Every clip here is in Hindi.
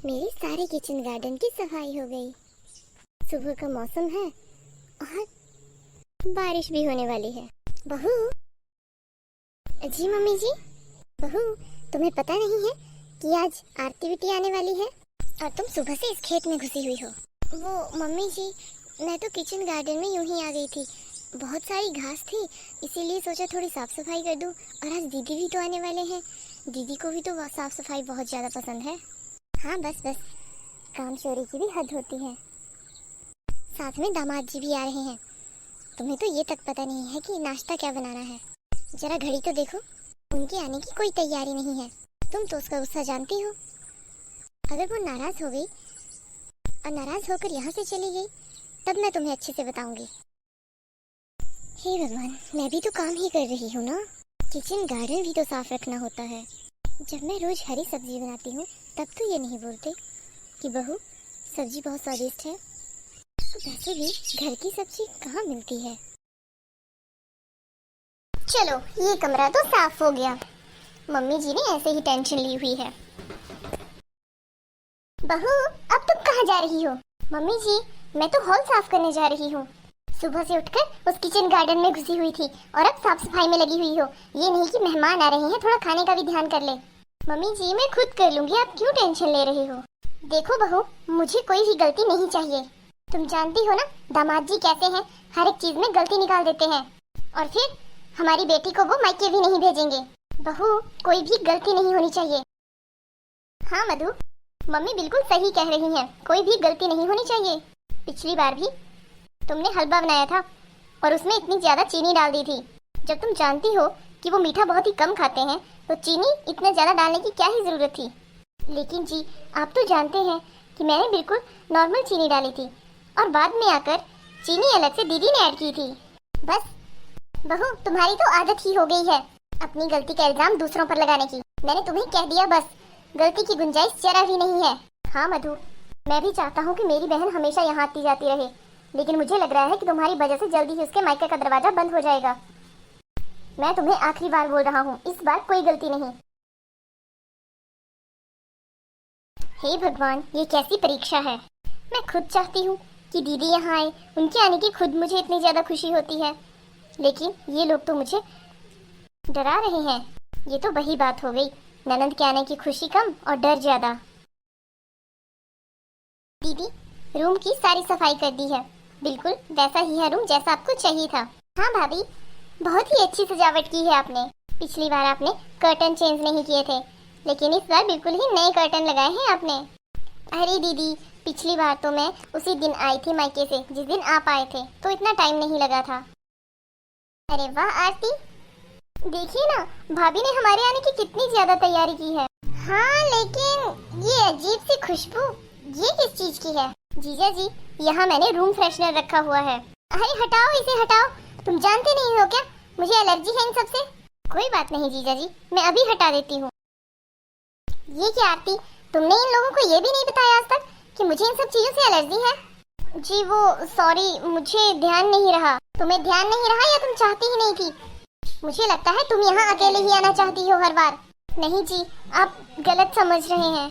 मेरी सारे किचन गार्डन की सफाई हो गई। सुबह का मौसम है और बारिश भी होने वाली है। बहू, जी मम्मी जी। बहू, तुम्हें पता नहीं है कि आज आरती बिटी आने वाली है और तुम सुबह से इस खेत में घुसी हुई हो। वो मम्मी जी, मैं तो किचन गार्डन में यूं ही आ गई थी। बहुत सारी घास थी, इसीलिए सोचा थोड़ी साफ सफाई कर दूं। और आज दीदी भी तो आने वाले हैं। दीदी को भी तो साफ सफाई बहुत ज़्यादा पसंद है। हाँ बस बस, काम चोरी की भी हद होती है। साथ में दामाद जी भी आ रहे हैं। तुम्हें तो ये तक पता नहीं है कि नाश्ता क्या बनाना है। जरा घड़ी तो देखो, उनके आने की कोई तैयारी नहीं है। तुम तो उसका गुस्सा जानती हो। अगर वो नाराज हो गई और नाराज होकर यहाँ से चली गई, तब मैं तुम्हें अच्छे से बताऊंगी। हे भगवान, मैं भी तो काम ही कर रही हूँ ना। किचन गार्डन भी तो साफ रखना होता है। जब मैं रोज हरी सब्जी बनाती हूँ तब तो ये नहीं बोलते कि बहू सब्जी बहुत स्वादिष्ट है। वैसे भी घर की सब्जी कहाँ मिलती है। चलो, ये कमरा तो साफ हो गया। मम्मी जी ने ऐसे ही टेंशन ली हुई है। बहू, अब तुम कहाँ जा रही हो? मम्मी जी, मैं तो हॉल साफ करने जा रही हूँ। सुबह से उठकर उस किचन गार्डन में घुसी हुई थी और अब साफ सफाई में लगी हुई हो। ये नहीं कि मेहमान आ रहे हैं, थोड़ा खाने का भी ध्यान कर ले। मम्मी जी, मैं खुद कर लूंगी, आप क्यों टेंशन ले रही हो? देखो बहू, मुझे कोई भी गलती नहीं चाहिए। तुम जानती हो ना दामाद जी कैसे हैं, हर एक चीज में गलती निकाल देते हैं और फिर हमारी बेटी को वो मायके भी नहीं भेजेंगे। बहू, कोई भी गलती नहीं होनी चाहिए। हाँ मधु, मम्मी बिल्कुल सही कह रही हैं, कोई भी गलती नहीं होनी चाहिए। पिछली बार भी तुमने हलवा बनाया था और उसमें इतनी ज्यादा चीनी डाल दी थी। जब तुम जानती हो कि वो मीठा बहुत ही कम खाते हैं, तो चीनी इतना ज्यादा डालने की क्या ही जरूरत थी। लेकिन जी, आप तो जानते हैं कि मैंने बिल्कुल नॉर्मल चीनी डाली थी और बाद में आकर चीनी अलग से दीदी ने ऐड की थी। बस बहू, तुम्हारी तो आदत ही हो गई है अपनी गलती का इल्जाम दूसरों पर लगाने की। मैंने तुम्हें कह दिया, बस गलती की गुंजाइश जरा भी नहीं है। हाँ मधु, मैं भी चाहता हूँ कि मेरी बहन हमेशा यहाँ आती जाती रहे, लेकिन मुझे लग रहा है कि तुम्हारी वजह से जल्दी ही उसके मायके का दरवाजा बंद हो जाएगा। मैं तुम्हें आखिरी बार बोल रहा हूँ, इस बार कोई गलती नहीं। हे भगवान, ये कैसी परीक्षा है। मैं खुद चाहती हूँ कि दीदी यहाँ आए, उनके आने की खुद मुझे इतनी ज्यादा खुशी होती है, लेकिन ये लोग तो मुझे डरा रहे हैं। ये तो वही बात हो गई, ननद के आने की खुशी कम और डर ज्यादा। दीदी, रूम की सारी सफाई कर दी है, बिल्कुल वैसा ही है रूम जैसा आपको चाहिए था। हाँ भाभी, बहुत ही अच्छी सजावट की है आपने। पिछली बार आपने कर्टन चेंज नहीं किए थे, लेकिन इस बार बिल्कुल ही नए कर्टन लगाए हैं आपने। अरे दीदी, पिछली बार तो मैं उसी दिन आई थी मायके से जिस दिन आप आए थे, तो इतना टाइम नहीं लगा था। अरे वाह आरती, देखिए ना भाभी ने हमारे आने की कितनी ज्यादा तैयारी की है। हाँ, लेकिन ये अजीब सी खुशबू, ये किस चीज की है? जीजा जी, यहाँ मैंने रूम फ्रेशनर रखा हुआ है। अरे हटाओ इसे, हटाओ। तुम जानते नहीं हो क्या, मुझे एलर्जी है इन सबसे। कोई बात नहीं जीजा जी, मैं अभी हटा देती हूँ। ये क्या आरती, तुमने इन लोगों को ये भी नहीं बताया आज तक कि मुझे इन सब चीजों से एलर्जी है? जी वो सॉरी, मुझे ध्यान नहीं रहा। तुम्हें ध्यान नहीं रहा या तुम चाहती ही नहीं थी? मुझे लगता है तुम यहाँ अकेले ही आना चाहती हो हर बार। नहीं जी, आप गलत समझ रहे हैं।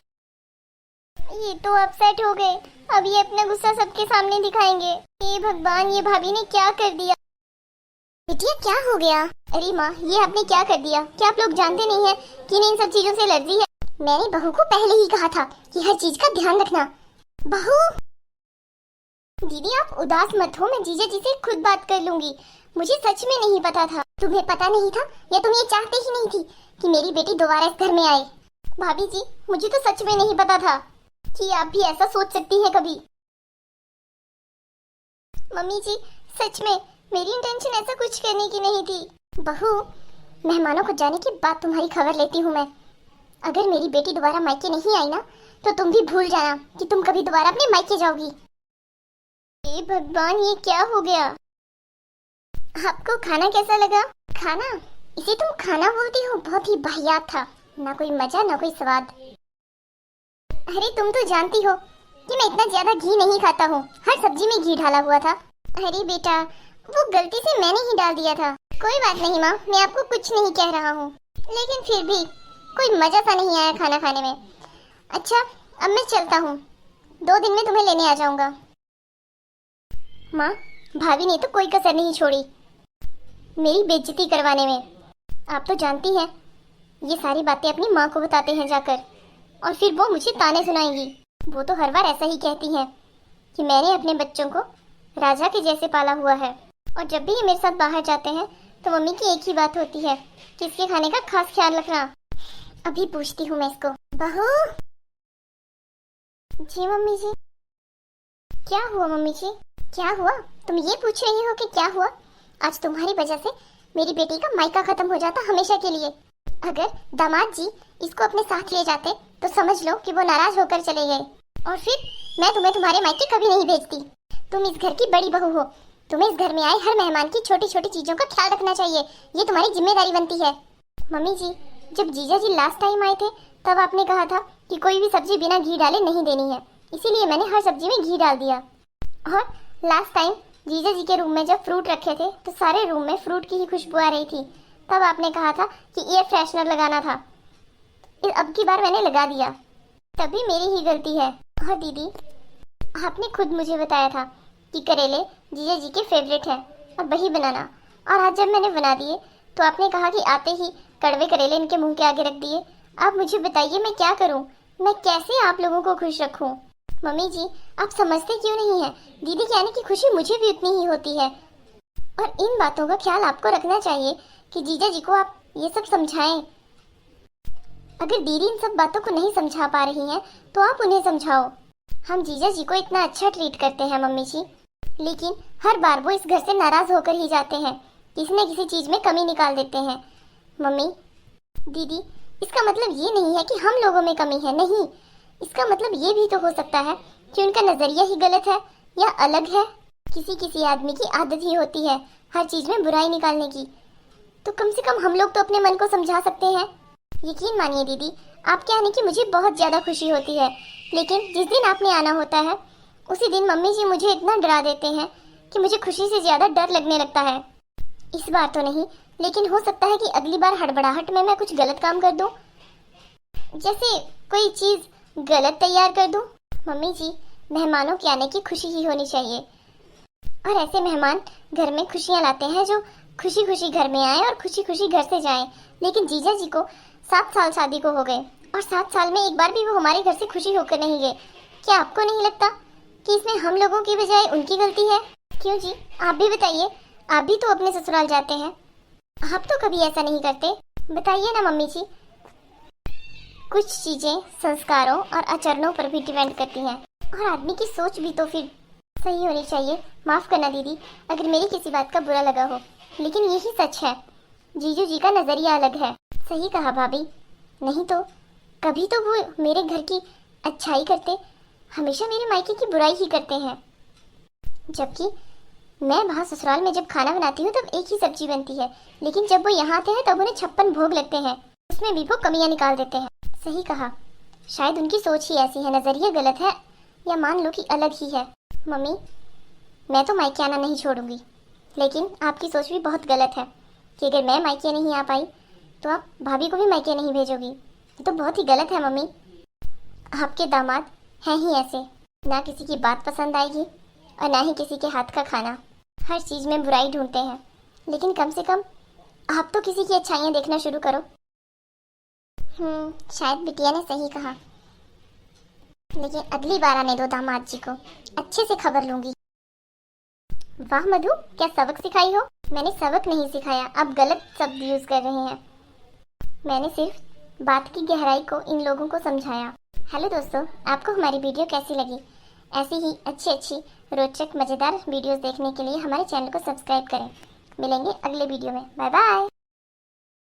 ये तो अपसेट हो गए, अब ये अपना गुस्सा सबके सामने दिखाएंगे। हे भगवान, ये भाभी ने क्या कर दिया? बिटिया क्या हो गया? अरे माँ, ये आपने क्या कर दिया? क्या आप लोग जानते नहीं है कि इन्हें इन सब चीजों से एलर्जी है? मैंने बहू को पहले ही कहा था कि हर चीज का ध्यान रखना। बहू, दीदी आप उदास मत हो, मैं जीजा जी से खुद बात कर लूंगी। मुझे सच में नहीं पता था। तुम्हें पता नहीं था या तुम ये चाहते ही नहीं थी कि मेरी बेटी दोबारा इस घर में आए? भाभी जी, मुझे तो सच में नहीं पता था कि आप भी ऐसा सोच सकती हैं कभी। मम्मी जी, सच में मेरी इंटेंशन ऐसा कुछ करने की नहीं थी। बहू, मेहमानों को जाने के बाद तुम्हारी खबर लेती हूँ मैं। अगर मेरी बेटी दोबारा मायके नहीं आई ना, तो तुम भी भूल जाना कि तुम कभी दोबारा अपने मायके जाओगी। हे भगवान, ये क्या हो गया? आपको खाना कैसा लगा? खाना? इसे तुम खाना बोलती हो? बहुत ही वाहियात था, ना कोई मजा ना कोई स्वाद। अरे तुम तो जानती हो कि मैं इतना ज्यादा घी नहीं खाता हूँ, हर सब्जी में घी डाला हुआ था। अरे बेटा, वो गलती से मैंने ही डाल दिया था। कोई बात नहीं माँ, मैं आपको कुछ नहीं कह रहा हूँ, लेकिन फिर भी कोई मजा सा नहीं आया खाना खाने में। अच्छा, अब मैं चलता हूँ, 2 दिन में तुम्हें लेने आ जाऊंगा। माँ, भाभी ने तो कोई कसर नहीं छोड़ी मेरी बेइज्जती करवाने में। आप तो जानती हैं, ये सारी बातें अपनी माँ को बताते हैं जाकर, और फिर वो मुझे ताने सुनाएंगी। वो तो हर बार ऐसा ही कहती हैं कि मैंने अपने बच्चों को राजा के जैसे पाला हुआ है, और जब भी ये मेरे साथ बाहर जाते हैं तो मम्मी की एक ही बात होती है कि इसके खाने का खास ख्याल रखना। अभी पूछती हूँ मैं इसको। बहू। जी मम्मी जी। क्या हुआ मम्मी जी? क्या हुआ? तुम ये पूछ रही हो कि क्या हुआ? आज तुम्हारी वजह से मेरी बेटी का मायका खत्म हो जाता हमेशा के लिए। अगर दामाद जी इसको अपने साथ ले जाते तो समझ लो कि वो नाराज होकर चले गए, और फिर मैं तुम्हें तुम्हारे मायके कभी नहीं भेजती। तुम इस घर की बड़ी बहू हो, तुम्हें इस घर में आए हर मेहमान की छोटी छोटी चीजों का ख्याल रखना चाहिए, ये तुम्हारी जिम्मेदारी बनती है। मम्मी जी, जब जीजा जी लास्ट टाइम आए थे तब आपने कहा था कि कोई भी सब्जी बिना घी डाले नहीं देनी है, इसीलिए मैंने हर सब्जी में घी डाल दिया। और लास्ट टाइम जीजा जी के रूम में जब फ्रूट रखे थे तो सारे रूम में फ्रूट की ही खुशबू आ रही थी, तब आपने कहा था कि एयर फ्रेशनर लगाना था। अब की बार मैंने लगा दिया, तभी मेरी ही गलती है। और दीदी, आपने खुद मुझे बताया था कि करेले जीजा जी के फेवरेट है और वही बनाना, और आज जब मैंने बना दिए तो आपने कहा कि आते ही कड़वे करेले इनके मुंह के आगे रख दिए। आप मुझे बताइए मैं क्या करूं? मैं कैसे आप लोगों को खुश रखूं? मम्मी जी, आप समझते क्यों नहीं है? दीदी के आने की खुशी मुझे भी उतनी ही होती है, और इन बातों का ख्याल आपको रखना चाहिए कि जीजा जी को आप ये सब समझाएं। अगर दीदी इन सब बातों को नहीं समझा पा रही हैं तो आप उन्हें समझाओ। हम जीजा जी को इतना अच्छा ट्रीट करते हैं मम्मी जी, लेकिन हर बार वो इस घर से नाराज होकर ही जाते हैं, किसी न किसी चीज में कमी निकाल देते हैं। मम्मी, दीदी, इसका मतलब ये नहीं है कि हम लोगों में कमी है, नहीं। इसका मतलब ये भी तो हो सकता है कि उनका नजरिया ही गलत है या अलग है। किसी किसी आदमी की आदत ही होती है हर चीज में बुराई निकालने की, तो कम से कम हम लोग तो अपने मन को समझा सकते हैं। यकीन मानिए दीदी, आपके आने की मुझे बहुत ज्यादा खुशी होती है, लेकिन जिस दिन आपने आना होता है उसी दिन मम्मी जी मुझे इतना डरा देते हैं कि मुझे खुशी से ज्यादा डर लगने लगता है। इस बार तो नहीं, लेकिन हो सकता है कि अगली बार हड़बड़ाहट में मैं कुछ गलत काम कर दूं, जैसे कोई चीज गलत तैयार कर दूं। मम्मी जी, मेहमानों के आने की खुशी ही होनी चाहिए, और ऐसे मेहमान घर में खुशियां लाते हैं जो खुशी खुशी घर में आए और खुशी खुशी घर से जाएं। लेकिन जीजा जी को 7 साल शादी को हो गए, और 7 साल में एक बार भी वो हमारे घर से खुशी होकर नहीं गए। क्या आपको नहीं लगता कि इसमें हम लोगों की बजाय उनकी गलती है? क्यों जी, आप भी बताइए, आप भी तो अपने ससुराल जाते हैं, आप तो कभी ऐसा नहीं करते। बताइए ना मम्मी जी। कुछ चीजें संस्कारों और आचरणों पर भी डिपेंड करती हैं, और आदमी की सोच भी तो फिर सही होनी चाहिए। माफ करना दीदी अगर मेरी किसी बात का बुरा लगा हो, लेकिन यही सच है, जीजू जी का नजरिया अलग है। सही कहा भाभी, नहीं तो कभी तो वो मेरे घर की अच्छाई करते, हमेशा मेरे मायके की बुराई ही करते हैं। जबकि मैं वहाँ ससुराल में जब खाना बनाती हूँ तब एक ही सब्जी बनती है, लेकिन जब वो यहाँ आते हैं तब उन्हें 56 भोग लगते हैं, उसमें भी वो कमियाँ निकाल देते हैं। सही कहा, शायद उनकी सोच ही ऐसी है, नजरिया गलत है, या मान लो कि अलग ही है। मम्मी, मैं तो मायके आना नहीं छोड़ूंगी, लेकिन आपकी सोच भी बहुत गलत है कि अगर मैं मायके नहीं आ पाई तो आप भाभी को भी मायके नहीं भेजोगी। ये तो बहुत ही गलत है मम्मी। आपके दामाद हैं ही ऐसे, ना किसी की बात पसंद आएगी और ना ही किसी के हाथ का खाना, हर चीज़ में बुराई ढूंढते हैं। लेकिन कम से कम आप तो किसी की अच्छाइयाँ देखना शुरू करो। शायद बिटिया ने सही कहा, लेकिन अगली बार आने दो दामाद जी को, अच्छे से खबर लूंगी। वाह मधु, क्या सबक सिखाई हो? मैंने सबक नहीं सिखाया, आप गलत शब्द यूज कर रहे हैं। मैंने सिर्फ बात की गहराई को इन लोगों को समझाया। हेलो दोस्तों, आपको हमारी वीडियो कैसी लगी? ऐसी ही अच्छी रोचक मज़ेदार वीडियोस देखने के लिए हमारे चैनल को सब्सक्राइब करें। मिलेंगे अगले वीडियो में। Bye bye.